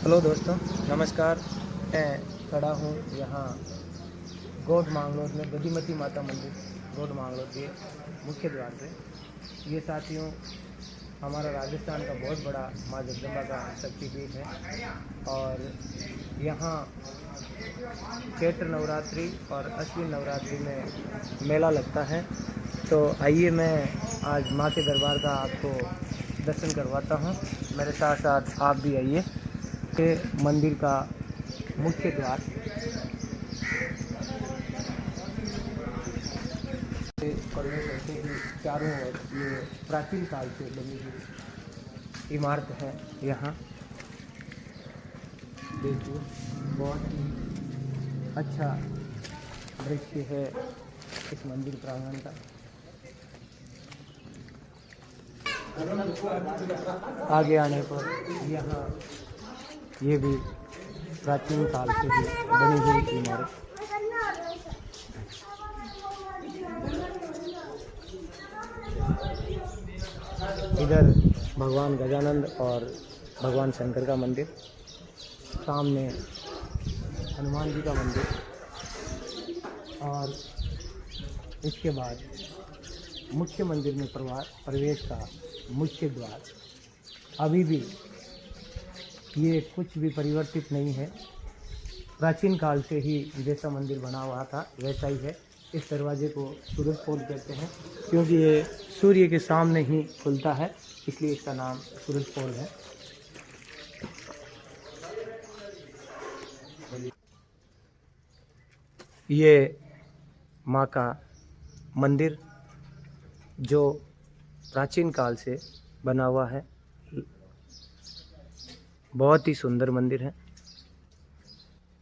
Hello दोस्तों, नमस्कार। मैं खड़ा हूँ यहाँ गोड मांगलोद में गदीमती माता मंदिर गोड मांगलोद के मुख्य द्वार पे। ये साथियों हमारा राजस्थान का बहुत बड़ा माँ जगदम्बा का शक्तिपीठ है और यहाँ चैत्र नवरात्रि और अश्विन नवरात्रि में मेला लगता है। तो आइए मैं आज माँ के दरबार का आपको दर्शन करवाता हूँ। मेरे साथ साथ आप भी आइए। के मंदिर का मुख्य द्वार प्रवेश होते ही चारों ओर ये प्राचीन काल से बनी हुई इमारत है। यहाँ देखिए बहुत ही अच्छा दृश्य है इस मंदिर प्रांगण का। आगे आने पर यहाँ ये भी प्राचीन काल से ही बनी हुई इमारत। इधर भगवान गजानंद और भगवान शंकर का मंदिर, सामने हनुमान जी का मंदिर और इसके बाद मुख्य मंदिर में प्रवेश का मुख्य द्वार। अभी भी ये कुछ भी परिवर्तित नहीं है, प्राचीन काल से ही जैसा मंदिर बना हुआ था वैसा ही है। इस दरवाजे को सूरज पोल कहते हैं क्योंकि ये सूर्य के सामने ही खुलता है, इसलिए इसका नाम सूरज पोल है। ये माँ का मंदिर जो प्राचीन काल से बना हुआ है, बहुत ही सुंदर मंदिर है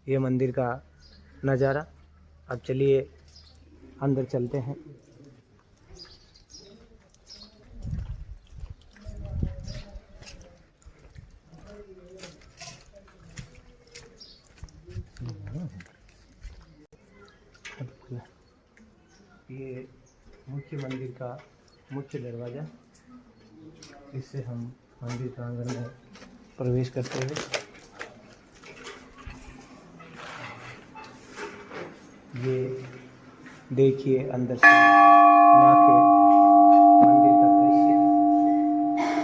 ये मंदिर का नज़ारा। अब चलिए अंदर चलते हैं। ये मुख्य मंदिर का मुख्य दरवाज़ा, इससे हम मंदिर प्रांगण में प्रवेश करते हुए ये देखिए अंदर से माँ के मंदिर का दृश्य।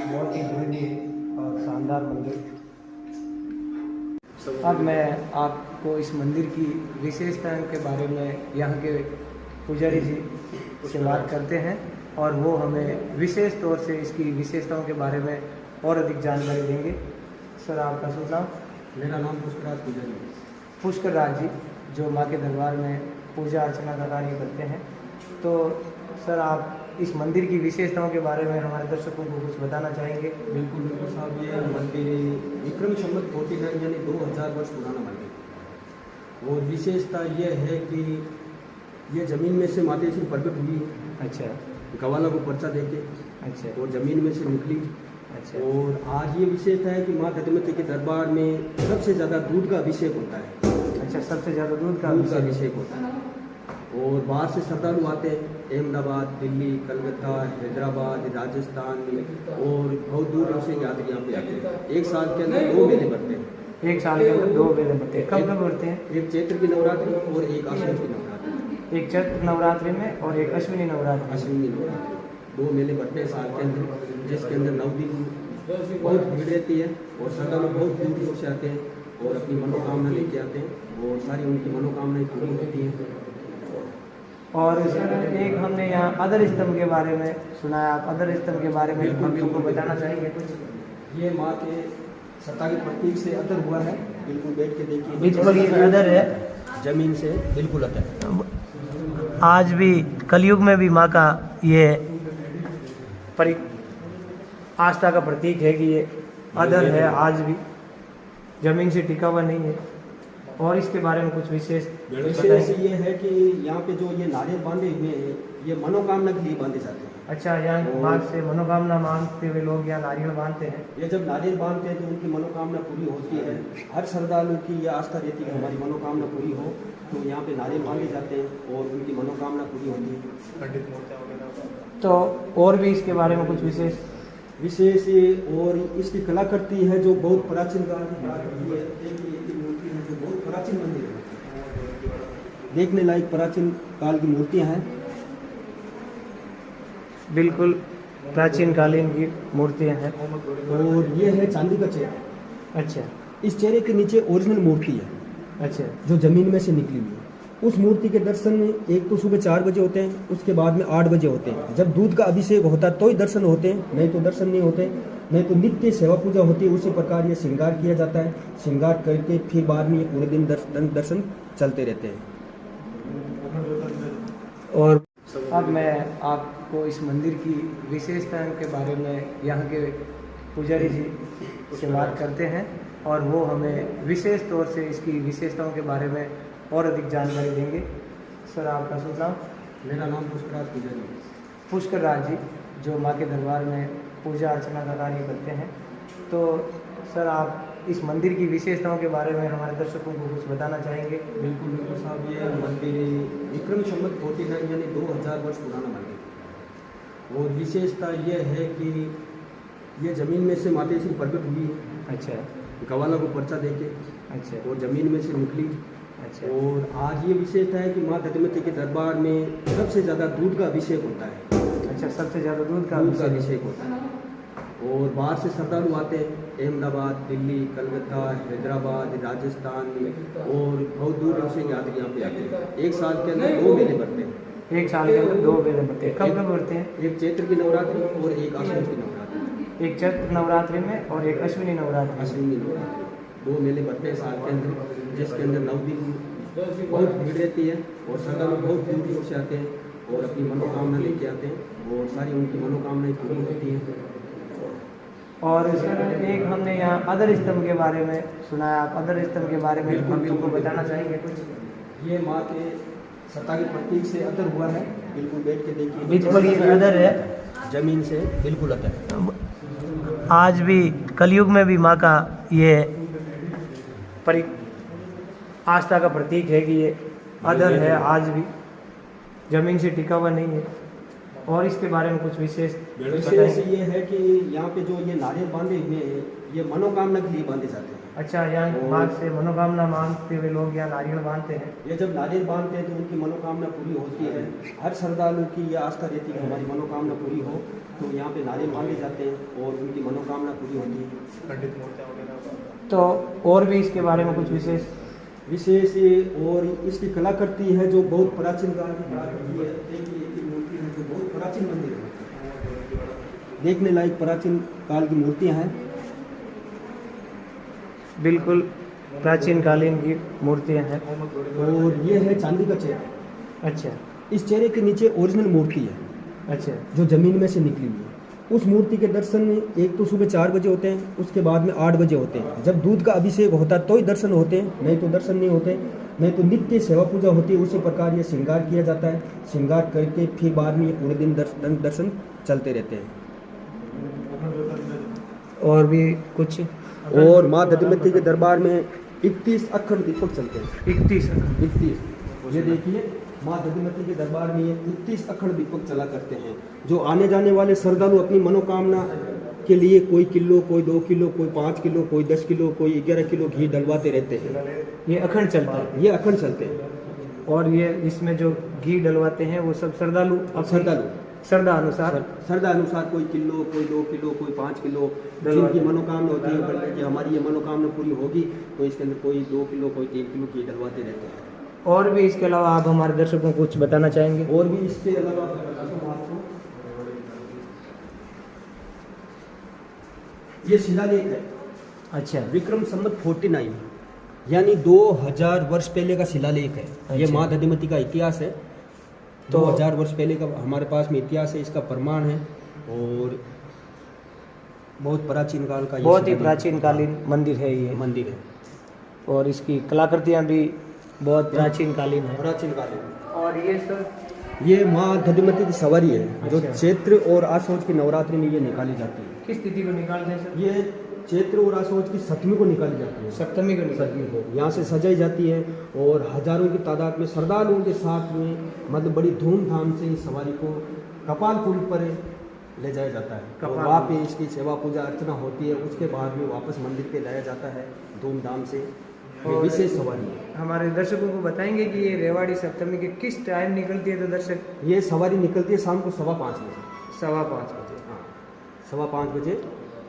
बहुत ही भव्य और शानदार मंदिर। अब मैं आपको इस मंदिर की विशेषताओं के बारे में यहाँ के पुजारी जी से बात करते हैं और वो हमें विशेष तौर से इसकी विशेषताओं के बारे में और अधिक जानकारी देंगे। सर, आपका शुभ नाम? मेरा नाम पुष्कर पुजारी। पुष्कर राज जी, जो माँ के दरबार में पूजा अर्चना का कार्य करते हैं। तो सर, आप इस मंदिर की विशेषताओं के बारे में हमारे दर्शकों को कुछ बताना चाहेंगे? बिल्कुल बिल्कुल साहब, ये मंदिर विक्रम संवत 49 यानी 2000 वर्ष पुराना मंदिर। और विशेषता ये है कि ये ज़मीन में से मातेश्वरी प्रकट हुई। अच्छा। गवाला को पर्चा देके। अच्छा। और ज़मीन में से निकली। अच्छा। और आज ये विशेषता है कि माँ गदीमती के दरबार में सबसे ज़्यादा दूध का अभिषेक होता है। अच्छा, सबसे ज़्यादा दूध का अभिषेक होता है। और बाहर से श्रद्धालु आते हैं, अहमदाबाद, दिल्ली, कलकत्ता, हैदराबाद, राजस्थान और बहुत दूर से यात्री यहाँ पे आते हैं। एक साल के अंदर 2 मेले बढ़ते हैं। एक साल के अंदर 2 मेले बढ़ते हैं। कब कब बढ़ते हैं? एक चैत्र की नवरात्रि और एक अश्विनी की नवरात्रि। एक चैत्र नवरात्रि में और एक अश्विनी नवरात्रि। 2 मेले बढ़ते हैं साल के अंदर, जिसके अंदर 9 दिन बहुत भीड़ रहती है और श्रद्धालु बहुत दूर दूर से आते हैं और अपनी मनोकामना लेके आते हैं और सारी उनकी मनोकामनाएं पूरी होती हैं। और सर, एक हमने यहाँ अदर स्तंभ के बारे में सुना है, आप अदर स्तंभ के बारे में हमको बताना चाहेंगे कुछ? ये माँ के सत्ता के प्रतीक से अदर हुआ है। बिल्कुल बैठ के देखिए, बिल्कुल ये अदर है, जमीन से बिल्कुल अदर। आज भी कलयुग में भी माँ का ये आस्था का प्रतीक है कि ये अदर है, आज भी जमीन से टिका हुआ नहीं है। और इसके बारे में कुछ विशेष ये है कि यहाँ पे जो ये नारियल बांधे हुए हैं, ये मनोकामना के लिए बांधे जाते हैं। अच्छा, यहाँ माँ से मनोकामना मांगते हुए लोग यहाँ नारियल बांधते हैं। ये जब नारियल बांधते हैं तो उनकी मनोकामना पूरी होती है। हर श्रद्धालु की यह आस्था रहती है कि हमारी मनोकामना पूरी हो, तो यहाँ पे नारियल बांधे जाते हैं और उनकी मनोकामना पूरी होती है। तो और भी इसके बारे में कुछ विशेष विशेष ये और इसकी कलाकृति है जो बहुत प्राचीन काल की कलाकृति है। एक मूर्ति है जो बहुत प्राचीन मंदिर है, देखने लायक प्राचीन काल की मूर्तियां हैं। बिल्कुल प्राचीन कालीन की मूर्तियां हैं। और ये है चांदी का चेहरा। अच्छा इस चेहरे के नीचे ओरिजिनल मूर्ति है अच्छा जो जमीन में से निकली हुई है। उस मूर्ति के दर्शन एक तो सुबह 4 बजे होते हैं, उसके बाद में 8 बजे होते हैं। जब दूध का अभिषेक होता है तो ही दर्शन होते हैं, नहीं तो दर्शन नहीं होते। नहीं तो नित्य सेवा पूजा होती है, उसी प्रकार ये श्रृंगार किया जाता है। श्रृंगार करके फिर बाद में ये पूरे दिन दर्शन चलते रहते हैं। और अब मैं आपको इस मंदिर की विशेषताओं के बारे में यहाँ के पुजारी जी से बात करते हैं और वो हमें विशेष तौर से इसकी विशेषताओं के बारे में और अधिक जानकारी देंगे। सर आपका शुभ नाम? मेरा नाम पुष्कर पुजारी। पुष्कर राज जी, जो माँ के दरबार में पूजा अर्चना का कार्य करते हैं। तो सर आप इस मंदिर की विशेषताओं के बारे में हमारे दर्शकों को कुछ बताना चाहेंगे? बिल्कुल बिल्कुल साहब, ये मंदिर विक्रम संवत 49 यानी 2000 वर्ष पुराना मंदिर है। और विशेषता ये है कि ये ज़मीन में से माता श्री प्रकट हुई है। अच्छा गवाला को पर्चा देके अच्छा और ज़मीन में से निकली। अच्छा और आज ये विशेषता है कि माँ दधिमती के दरबार में सबसे ज़्यादा दूध का अभिषेक होता है। अच्छा सबसे ज़्यादा दूध का अभिषेक होता है। और बाहर से श्रद्धालु आते हैं, अहमदाबाद, दिल्ली, कलकत्ता, हैदराबाद, राजस्थान और बहुत दूर से यात्री यहाँ पे आते हैं। एक साल के अंदर 2 मेले बढ़ते हैं। एक साल के अंदर 2 मेले बढ़ते हैं। कब कब बढ़ते हैं? एक चैत्र की नवरात्रि और एक आश्विन की नवरात्रि। एक चैत्र नवरात्रि में और एक अश्विनी नवरात्रि। अश्विनी नवरात्रि 2 मेले बढ़ते हैं साल के अंदर, जिसके अंदर 9 दिन बहुत भीड़ रहती है और श्रद्धालु बहुत दूर दूर से आते हैं और अपनी मनोकामना लेके आते हैं और सारी उनकी मनोकामनाएं पूरी होती हैं। और सर एक हमने यहाँ अदर स्तंभ के बारे में सुना है, आप अदर स्तंभ के बारे में हमको बताना चाहेंगे कुछ? ये माँ के सत्ता के प्रतीक से अदर हुआ है। बिल्कुल बैठ के देखिए, बिल्कुल ये अदर है, जमीन से बिल्कुल अदर है। आज भी कलयुग में भी माँ का ये आस्था का प्रतीक है कि ये अदर है, आज भी जमीन से टिका हुआ नहीं है। और इसके बारे में कुछ विशेष ये है कि यहाँ पे जो ये नारियल बांधे हुए हैं, ये मनोकामना के लिए बांधे जाते हैं। अच्छा, यहाँ माँ से मनोकामना मांगते हुए लोग यहाँ नारियल बांधते हैं। ये जब नारियल बांधते हैं तो उनकी मनोकामना पूरी होती है। हर श्रद्धालु की यह आस्था रहती है कि हमारी मनोकामना पूरी हो, तो यहाँ पे नारियल बांधे जाते हैं और उनकी मनोकामना पूरी होती है। पंडित मूर्तियाँ वगैरह। तो और भी इसके बारे में कुछ विशेष और इसकी कलाकृति है जो बहुत प्राचीन काल की कलाकृति है। एक मूर्ति है जो बहुत प्राचीन मंदिर है, देखने लायक प्राचीन काल की मूर्तियां हैं। बिल्कुल प्राचीन कालीन की मूर्तियां हैं। और ये है चांदी का चेहरा। अच्छा इस चेहरे के नीचे ओरिजिनल मूर्ति है। अच्छा जो जमीन में से निकली हुई है। उस मूर्ति के दर्शन एक तो सुबह 4 बजे होते हैं, उसके बाद में 8 बजे होते हैं। जब दूध का अभिषेक होता है तो ही दर्शन होते हैं, नहीं तो दर्शन नहीं होते। नहीं तो नित्य सेवा पूजा होती है, उसी प्रकार ये श्रृंगार किया जाता है। श्रृंगार करके फिर बाद में ये पूरे दिन दर्शन चलते रहते हैं। और भी कुछ? और माँ दधिमती के दरबार में 31 अखंड दीपक चलते हैं। 31 ये देखिए, माँ दधिमती के दरबार में ये 31 अखंड दीपक चला करते हैं। जो आने जाने वाले श्रद्धालु अपनी मनोकामना के लिए कोई किलो, कोई 2 किलो, कोई 5 किलो, कोई 10 किलो, कोई 11 किलो घी डलवाते रहते हैं। ये अखंड चलता है? ये अखंड चलते हैं। और ये इसमें जो घी डलवाते हैं वो सब श्रद्धालु श्रद्धा अनुसार कोई किलो, कोई 2 किलो, कोई 5 किलो, जिनकी मनोकामना होती है कि हमारी ये मनोकामना पूरी होगी, तो इसके अंदर कोई 2 किलो, कोई 3 किलो घी डलवाते रहते हैं। और भी इसके अलावा आप हमारे दर्शकों को कुछ बताना चाहेंगे? और भी इसके अलावा आपको ये शिलालेख है। अच्छा, विक्रम संवत 49 यानी 2000 वर्ष पहले का शिलालेख है। ये अच्छा। माँ दधिमती का इतिहास है। 2000 वर्ष पहले का हमारे पास में इतिहास है, इसका प्रमाण है। और बहुत प्राचीन काल का, बहुत ही प्राचीन कालीन मंदिर है ये मंदिर है। और इसकी कलाकृतियाँ भी बहुत प्राचीन कालीन है। प्राचीन कालीन। और ये सर, ये माँ दधिमती की सवारी है, जो अच्छा। चैत्र और आश्वज की नवरात्रि में ये निकाली जाती है। किस तिथि को निकालते हैं सर? ये चैत्र और आश्वज की 7वीं को निकाली जाती है। सप्तमी को सतमी को यहाँ से सजाई जाती है और हजारों की तादाद में श्रद्धालुओं के साथ में मतलब बड़ी धूमधाम से इस सवारी को कपालपुरी पर ले जाया जाता है। और कपाल वहाँ पे इसकी सेवा पूजा अर्चना होती है, उसके बाद में वापस मंदिर पे लाया जाता है धूमधाम से। ये और विशेष सवारी है। हमारे दर्शकों को बताएंगे कि ये रेवाड़ी सप्तमी के किस टाइम निकलती है? तो दर्शक, ये सवारी निकलती है शाम को 5:15 बजे। 5:15 बजे। हाँ, 5:15 बजे,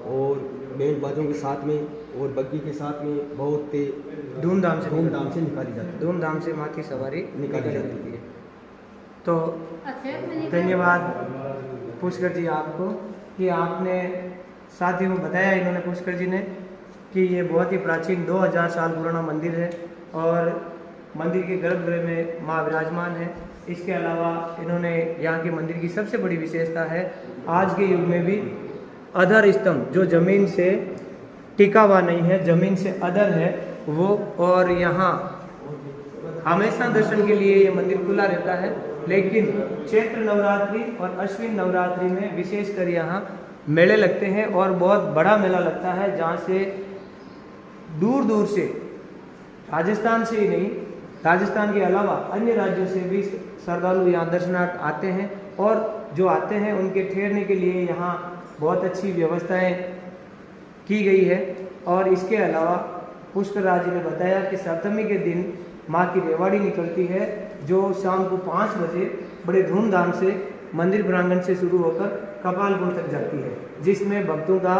और बैंड बाजों के साथ में और बग्गी के साथ में बहुत धूमधाम से निकाली जाती है। धूमधाम से माँ की सवारी निकाली निकाली जाती जाती है। तो धन्यवाद पुष्कर जी आपको कि आपने साथ ही में बताया, इन्होंने पुष्कर जी ने, कि ये बहुत ही प्राचीन 2000 साल पुराना मंदिर है और मंदिर के गर्भगृह में माँ विराजमान है। इसके अलावा इन्होंने यहाँ के मंदिर की सबसे बड़ी विशेषता है, आज के युग में भी अधर स्तंभ जो जमीन से टिका हुआ नहीं है, जमीन से अधर है वो, और यहाँ हमेशा दर्शन के लिए ये मंदिर खुला रहता है। लेकिन चैत्र नवरात्रि और अश्विन नवरात्रि में विशेषकर यहाँ मेले लगते हैं और बहुत बड़ा मेला लगता है, जहाँ से दूर दूर से, राजस्थान से ही नहीं, राजस्थान के अलावा अन्य राज्यों से भी श्रद्धालु यहाँ दर्शनार्थ आते हैं। और जो आते हैं उनके ठहरने के लिए यहाँ बहुत अच्छी व्यवस्थाएं की गई है। और इसके अलावा पुष्कर राज जी ने बताया कि सप्तमी के दिन माँ की रेवाड़ी निकलती है, जो शाम को 5 बजे बड़े धूमधाम से मंदिर प्रांगण से शुरू होकर कपालकुंड तक जाती है, जिसमें भक्तों का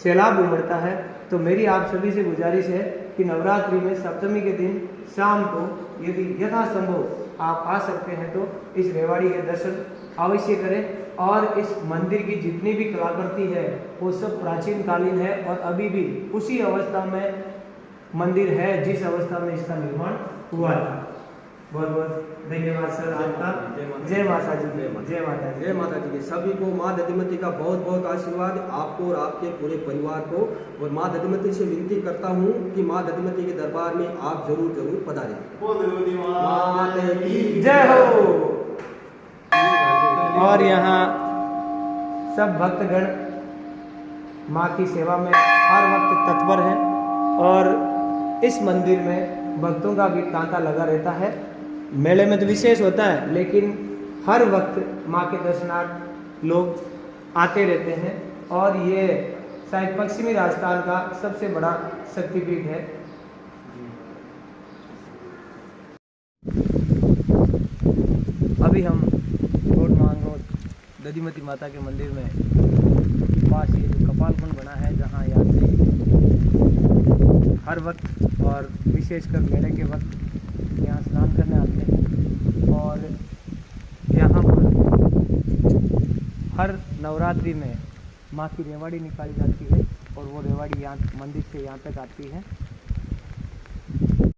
सैलाब उमड़ता है। तो मेरी आप सभी से गुजारिश है कि नवरात्रि में सप्तमी के दिन शाम को यदि यथासंभव आप आ सकते हैं तो इस रेवाड़ी के दर्शन अवश्य करें। और इस मंदिर की जितनी भी कलाकृति है वो सब प्राचीन कालीन है और अभी भी उसी अवस्था में मंदिर है जिस अवस्था में इसका निर्माण हुआ था। बहुत बहुत धन्यवाद सर आपका। जय माता जी, जय माता जी, जय माता जी की सभी को माँ दधिमती का बहुत बहुत आशीर्वाद, आपको और आपके पूरे परिवार को। और माँ दधिमती से विनती करता हूँ कि माँ दधिमती के दरबार में आप जरूर जरूर पधारें। माता की जय हो। और यहाँ सब भक्तगण माँ की सेवा में हर वक्त तत्पर हैं और इस मंदिर में भक्तों का भी तांता लगा रहता है। मेले में तो विशेष होता है, लेकिन हर वक्त माँ के दर्शनार्थ लोग आते रहते हैं। और ये शायद पश्चिमी राजस्थान का सबसे बड़ा शक्तिपीठ है। अभी हम कोट मांगरोड दधिमती माता के मंदिर में पास ये जो कपालकुंड बना है, जहाँ यात्री हर वक्त और विशेषकर मेले के वक्त यहाँ स्नान करने आते हैं। और यहाँ पर हर नवरात्रि में माँ की रेवाड़ी निकाली जाती है और वो रेवाड़ी यहाँ मंदिर से यहाँ तक आती है।